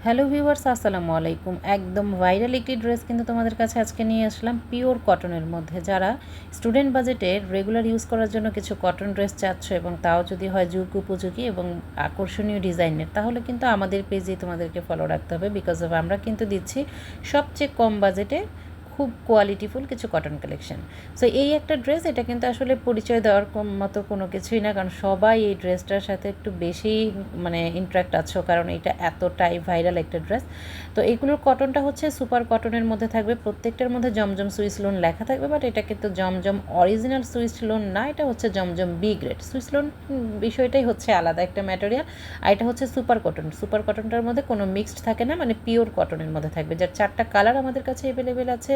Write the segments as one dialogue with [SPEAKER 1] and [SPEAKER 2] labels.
[SPEAKER 1] Hello viewers, আসসালামু আলাইকুম। একদম ভাইরাল একটি ড্রেস কিন্তু তোমাদের কাছে আজকে নিয়ে আসলাম পিওর কটনের মধ্যে। যারা স্টুডেন্ট বাজেটে রেগুলার ইউজ করার জন্য কিছু কটন ড্রেস চাচ্ছ এবং তাও যদি হয় যুগ উপযোগী এবং আকর্ষণীয় ডিজাইনের, তাহলে কিন্তু আমাদের পেজে তোমাদেরকে ফলো রাখতে হবে। বিকজ অফ আমরা কিন্তু দিচ্ছি সবচেয়ে কম বাজেটে খুব কোয়ালিটিফুল কিছু কটন কালেকশন। সো এই একটা ড্রেস, এটা কিন্তু আসলে পরিচয় দেওয়ার মতো কোনো কিছুই না, কারণ সবাই এই ড্রেসটার সাথে একটু বেশি ইন্টারাক্ট আছো, কারণ এটা এতটাই ভাইরাল একটা ড্রেস। তো এইগুলোর কটনটা হচ্ছে সুপার কটনের মধ্যে থাকবে, প্রত্যেকটার মধ্যে জমজম সুইস লোন লেখা থাকবে, বাট এটা কিন্তু জমজম অরিজিনাল সুইস লোন না, এটা হচ্ছে জমজম বি গ্রেড সুইস লোন। বিষয়টাই হচ্ছে আলাদা একটা ম্যাটেরিয়াল, আর এটা হচ্ছে সুপার কটন। সুপার কটনটার মধ্যে কোনো মিক্সড থাকে না, পিওর কটনের মধ্যে থাকবে, যার 4টা কালার আমাদের কাছে অ্যাভেলেবেল আছে।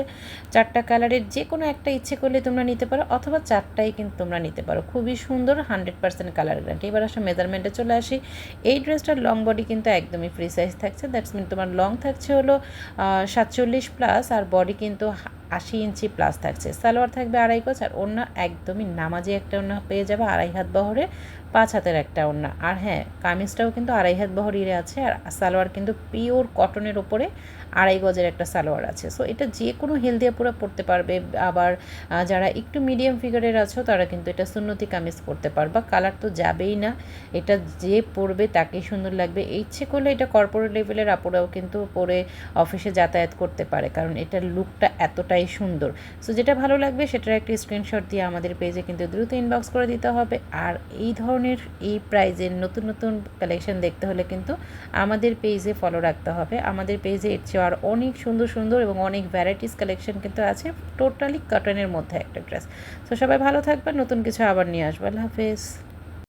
[SPEAKER 1] 4টা কালারের যে কোনো একটা ইচ্ছে করলে তোমরা নিতে পারো, অথবা 4টাই কিন্তু তোমরা নিতে পারো। খুবই সুন্দর, 100% কালার গ্যারান্টি। এবার আসলে মেজারমেন্টে চলে আসি। এই ড্রেসটার লং বডি কিন্তু একদমই ফ্রি সাইজ থাকছে, দ্যাটস মিন তোমার লং থাকছে হলো 47+, আর বডি কিন্তু 80 ইঞ্চি প্লাস থাকছে। সালোয়ার থাকবে 2.5 গজ, আর ওড়না একদমই নামাজি একটা ওড়না পেয়ে যাবে, 2.5 হাত বহরে 5 হাতের একটা ওড়না। আর হ্যাঁ, কামিজটাও কিন্তু 2.5 হাত বহরের আছে, আর সালোয়ার কিন্তু পিওর কটনের ওপরে 2.5 গজের একটা সালোয়ার আছে। সো এটা যে কোনো হেলদি আপুরা পরতে পারবে। আবার যারা একটু মিডিয়াম ফিগারের আছো তারা কিন্তু এটা সুন্নতি কামিজ পরতে পারবা। কালার তো যাবেই না, এটা যে পরবে তাকেই সুন্দর লাগবে। ইচ্ছে করলে এটা কর্পোরেট লেভেলের আপুরাও কিন্তু পরে অফিসে যাতায়াত করতে পারে, কারণ এটার লুকটা এতটাই সুন্দর। সো যেটা ভালো লাগবে সেটার একটা স্ক্রিনশট দিয়ে আমাদের পেজে কিন্তু দ্রুত ইনবক্স করে দিতে হবে। আর এই ধরনের এই প্রাইজের নতুন নতুন কালেকশন দেখতে হলে কিন্তু আমাদের পেজে ফলো রাখতে হবে। আমাদের পেজে এর চেয়ে আর অনেক সুন্দর সুন্দর এবং অনেক ভ্যারাইটিস কালেকশন কিন্তু আছে, টোটালি কটনের মধ্যে একটা ড্রেস। তো সবাই ভালো থাকবেন, নতুন কিছু আবার নিয়ে আসবো। আল্লাহ হাফেজ।